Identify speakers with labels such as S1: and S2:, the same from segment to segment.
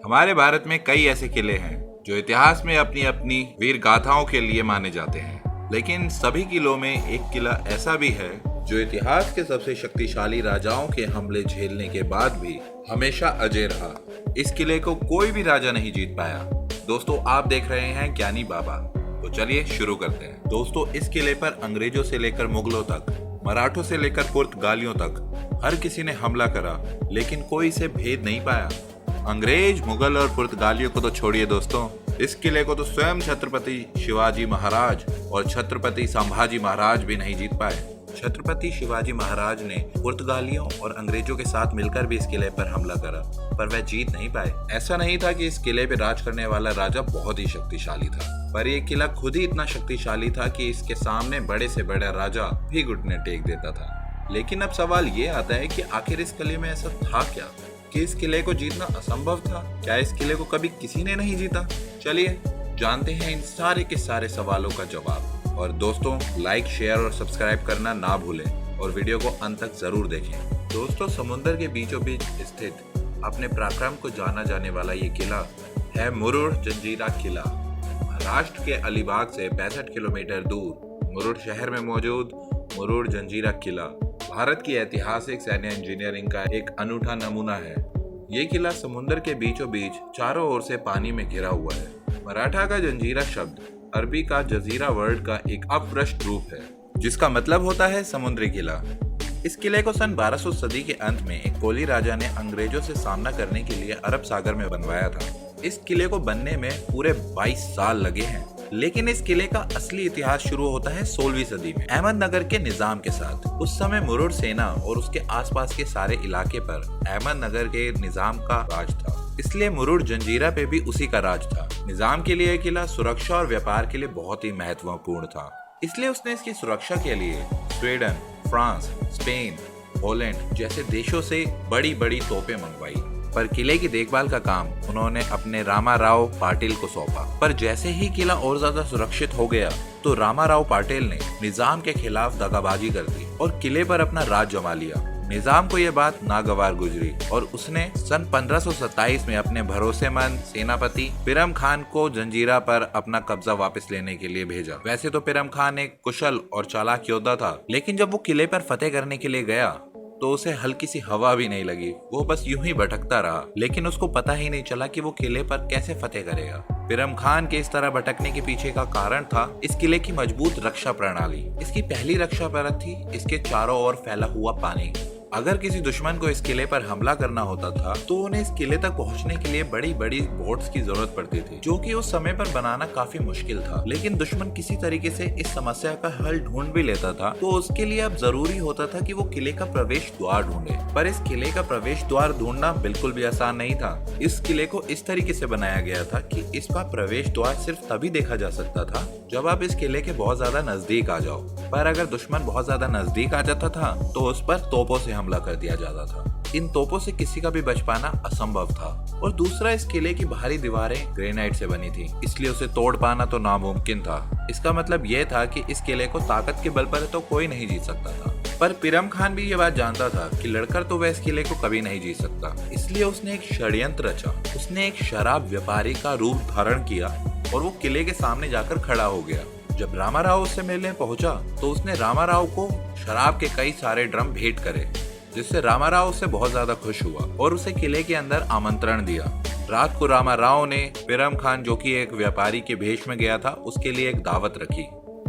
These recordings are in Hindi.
S1: हमारे भारत में कई ऐसे किले हैं जो इतिहास में अपनी अपनी वीर गाथाओं के लिए माने जाते हैं, लेकिन सभी किलों में एक किला ऐसा भी है जो इतिहास के सबसे शक्तिशाली राजाओं के हमले झेलने के बाद भी हमेशा अजय रहा। इस किले को कोई भी राजा नहीं जीत पाया। दोस्तों, आप देख रहे हैं ज्ञानी बाबा, तो चलिए शुरू करते हैं। दोस्तों, इस किले पर अंग्रेजों से लेकर मुगलों तक, मराठों से लेकर पुर्तगालियों तक हर किसी ने हमला करा, लेकिन कोई इसे भेद नहीं पाया। अंग्रेज, मुगल और पुर्तगालियों को तो छोड़िए दोस्तों, इस किले को तो स्वयं छत्रपति शिवाजी महाराज और छत्रपति संभाजी महाराज भी नहीं जीत पाए। छत्रपति शिवाजी महाराज ने पुर्तगालियों और अंग्रेजों के साथ मिलकर भी इस किले पर हमला करा, पर वह जीत नहीं पाए। ऐसा नहीं था कि इस किले पर राज करने वाला राजा बहुत ही शक्तिशाली था, पर यह किला खुद ही इतना शक्तिशाली था कि इसके सामने बड़े से बड़ा राजा भी घुटने टेक देता था। लेकिन अब सवाल ये आता है कि आखिर इस किले में ऐसा था क्या कि इस किले को जीतना असंभव था? क्या इस किले को कभी किसी ने नहीं जीता? चलिए जानते हैं इन सारे के सारे सवालों का जवाब। और दोस्तों, लाइक, शेयर और सब्सक्राइब करना ना भूलें और वीडियो को अंत तक जरूर देखें। दोस्तों, समुद्र के बीचों बीच स्थित अपने पराक्रम को जाना जाने वाला ये किला है मुरुड जंजीरा किला। महाराष्ट्र के अलीबाग से 65 किलोमीटर दूर मुरुड शहर में मौजूद मुरुड जंजीरा किला भारत की ऐतिहासिक सैन्य इंजीनियरिंग का एक अनूठा नमूना है। ये किला समुद्र के बीचों बीच चारों ओर से पानी में घिरा हुआ है। मराठा का जंजीरा शब्द अरबी का जजीरा वर्ड का एक अपभ्रष्ट रूप है, जिसका मतलब होता है समुद्री किला। इस किले को सन 1200 सदी के अंत में एक कोली राजा ने अंग्रेजों से सामना करने के लिए अरब सागर में बनवाया था। इस किले को बनने में पूरे 22 साल लगे हैं, लेकिन इस किले का असली इतिहास शुरू होता है 16वीं सदी में अहमदनगर के निजाम के साथ। उस समय मुरुड सेना और उसके आसपास के सारे इलाके पर अहमदनगर के निजाम का राज था, इसलिए मुरुड जंजीरा पे भी उसी का राज था। निजाम के लिए किला सुरक्षा और व्यापार के लिए बहुत ही महत्वपूर्ण था, इसलिए उसने इसकी सुरक्षा के लिए स्वीडन, फ्रांस, स्पेन, पोलैंड जैसे देशों से बड़ी बड़ी तोपें मंगवाई। पर किले की देखभाल का काम उन्होंने अपने रामाराव पाटिल को सौंपा। पर जैसे ही किला और ज्यादा सुरक्षित हो गया तो रामाराव पाटिल ने निजाम के खिलाफ दगाबाजी कर दी और किले पर अपना राज जमा लिया। निजाम को यह बात नागवार गुजरी और उसने सन 1527 में अपने भरोसेमंद सेनापति पिरम खान को जंजीरा पर अपना कब्जा वापस लेने के लिए भेजा। वैसे तो पिरम खान एक कुशल और चालाक योद्धा था, लेकिन जब वो किले पर फतेह करने के लिए गया तो उसे हल्की सी हवा भी नहीं लगी। वो बस यूं ही भटकता रहा, लेकिन उसको पता ही नहीं चला कि वो किले पर कैसे फतेह करेगा। पिरम खान के इस तरह भटकने के पीछे का कारण था इस किले की मजबूत रक्षा प्रणाली। इसकी पहली रक्षा परत थी इसके चारों ओर फैला हुआ पानी। अगर किसी दुश्मन को इस किले पर हमला करना होता था तो उन्हें इस किले तक पहुंचने के लिए बड़ी बड़ी बोट्स की जरूरत पड़ती थी, जो कि उस समय पर बनाना काफी मुश्किल था। लेकिन दुश्मन किसी तरीके से इस समस्या का हल ढूंढ भी लेता था, तो उसके लिए अब जरूरी होता था कि वो किले का प्रवेश द्वार ढूंढे। पर इस किले का प्रवेश द्वार ढूंढना बिल्कुल भी आसान नहीं था। इस किले को इस तरीके से बनाया गया था कि इसका प्रवेश द्वार सिर्फ तभी देखा जा सकता था जब आप इस किले के बहुत ज्यादा नजदीक आ जाओ। पर अगर दुश्मन बहुत ज्यादा नजदीक आ जाता था तो उस पर तोपों से हमला कर दिया जाता था। इन तोपों से किसी का भी बच पाना असंभव था। और दूसरा, इस किले की बाहरी दीवारें ग्रेनाइट से बनी थी, इसलिए उसे तोड़ पाना तो नामुमकिन था। इसका मतलब यह था कि इस किले को ताकत के बल पर तो कोई नहीं जीत सकता था। पर पिरम खान भी ये बात जानता था कि लड़कर तो वह इस किले को कभी नहीं जीत सकता, इसलिए उसने एक षड्यंत्र रचा। उसने एक शराब व्यापारी का रूप धारण किया और वो किले के सामने जाकर खड़ा हो गया। जब रामाराव उससे मिलने पहुंचा तो उसने रामाराव को शराब के कई सारे ड्रम भेंट करे, जिससे रामाराव उससे बहुत ज्यादा खुश हुआ और उसे किले के अंदर आमंत्रण दिया। रात को रामाराव ने पिरम खान, जो कि एक व्यापारी के भेष में गया था, उसके लिए एक दावत रखी,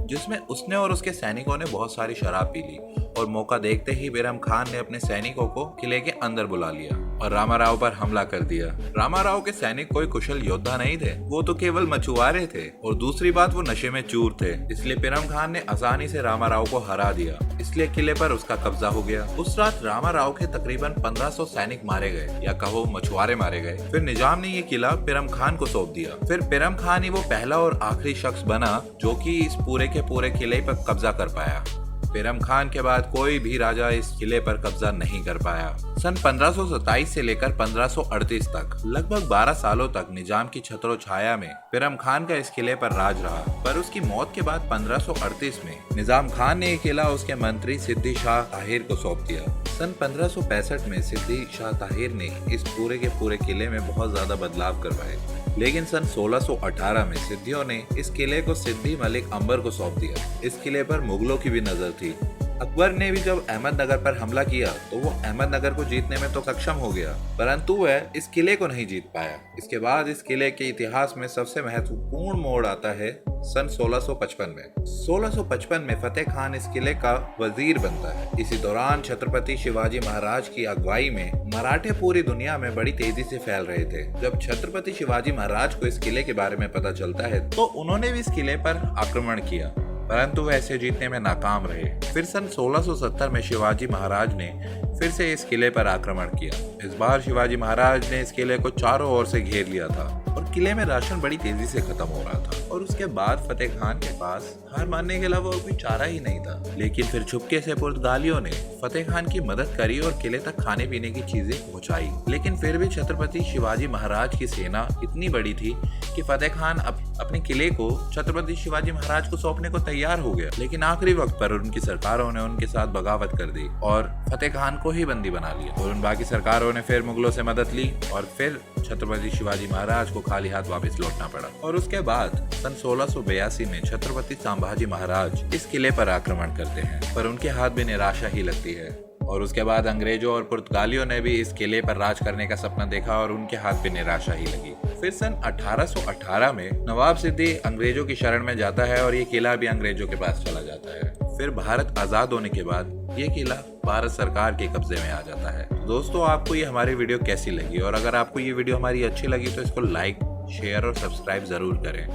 S1: जिसमें उसने और उसके सैनिकों ने बहुत सारी शराब पी ली। और मौका देखते ही पिरम खान ने अपने सैनिकों को किले के अंदर बुला लिया और रामाराव पर हमला कर दिया। रामाराव के सैनिक कोई कुशल योद्धा नहीं थे, वो तो केवल मछुआरे थे, और दूसरी बात वो नशे में चूर थे। इसलिए पिरम खान ने आसानी से रामाराव को हरा दिया, इसलिए किले पर उसका कब्जा हो गया। उस रात रामाराव के तकरीबन 1500 सैनिक मारे गए, या कहो मछुआरे मारे गए। फिर निजाम ने ये किला पिरम खान को सौंप दिया। फिर पिरम खान ही वो पहला और आखिरी शख्स बना जो कि इस पूरे के पूरे किले पर कब्जा कर पाया। पिरम खान के बाद कोई भी राजा इस किले पर कब्जा नहीं कर पाया। सन 1527 से लेकर 1538 तक लगभग 12 सालों तक निजाम की छत्रो छाया में पिरम खान का इस किले पर राज रहा। पर उसकी मौत के बाद 1538 में निजाम खान ने ये किला उसके मंत्री सिद्दी शाह ताहिर को सौंप दिया। सन 1565 में सिद्दी शाह ताहिर ने इस पूरे के पूरे किले में बहुत ज्यादा बदलाव करवाए, लेकिन सन 1618 में सिद्दियों ने इस किले को सिद्दी मलिक अंबर को सौंप दिया। इस किले पर मुगलों की भी नजर थी। अकबर ने भी जब अहमदनगर पर हमला किया तो वो अहमदनगर को जीतने में तो सक्षम हो गया, परंतु वह इस किले को नहीं जीत पाया। इसके बाद इस किले के इतिहास में सबसे महत्वपूर्ण मोड़ आता है सन 1655 में। 1655 में फतेह खान इस किले का वजीर बनता है। इसी दौरान छत्रपति शिवाजी महाराज की अगुवाई में मराठे पूरी दुनिया में बड़ी तेजी से फैल रहे थे। जब छत्रपति शिवाजी महाराज को इस किले के बारे में पता चलता है तो उन्होंने भी इस किले पर आक्रमण किया, परंतु वह इसे जीतने में नाकाम रहे। फिर सन 1670 में शिवाजी महाराज ने फिर से इस किले पर आक्रमण किया। इस बार शिवाजी महाराज ने इस किले को चारों ओर से घेर लिया था और किले में राशन बड़ी तेजी से खत्म हो रहा था और उसके बाद फतेह खान के पास हार मानने के अलावा और कोई चारा ही नहीं था। लेकिन फिर चुपके से पुर्तगालियों ने फतेह खान की मदद करी और किले तक खाने पीने की चीजें पहुंचाई। लेकिन फिर भी छत्रपति शिवाजी महाराज की सेना इतनी बड़ी थी कि फतेह खान अपने किले को छत्रपति शिवाजी महाराज को सौंपने को तैयार हो गया। लेकिन आखिरी वक्त पर उनकी सरकारों ने उनके साथ बगावत कर दी और फतेह खान को ही बंदी बना लिया और उन बाकी सरकारों ने फिर मुगलों से मदद ली और फिर छत्रपति शिवाजी महाराज को खाली हाथ वापस लौटना पड़ा। और उसके बाद सन 1682 में छत्रपति संभाजी महाराज इस किले पर आक्रमण करते हैं, पर उनके हाथ भी निराशा ही लगती है। और उसके बाद अंग्रेजों और पुर्तगालियों ने भी इस किले पर राज करने का सपना देखा और उनके हाथ भी निराशा ही लगी। फिर सन 1818 में नवाब सिद्दी अंग्रेजों की शरण में जाता है और ये किला भी अंग्रेजों के पास चला जाता है। फिर भारत आजाद होने के बाद ये किला भारत सरकार के कब्जे में आ जाता है। तो दोस्तों, आपको ये हमारी वीडियो कैसी लगी? और अगर आपको ये वीडियो हमारी अच्छी लगी तो इसको लाइक, शेयर और सब्सक्राइब जरूर करें।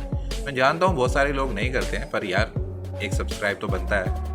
S1: मैं जानता हूँ बहुत सारे लोग नहीं करते हैं, पर यार एक सब्सक्राइब तो बनता है।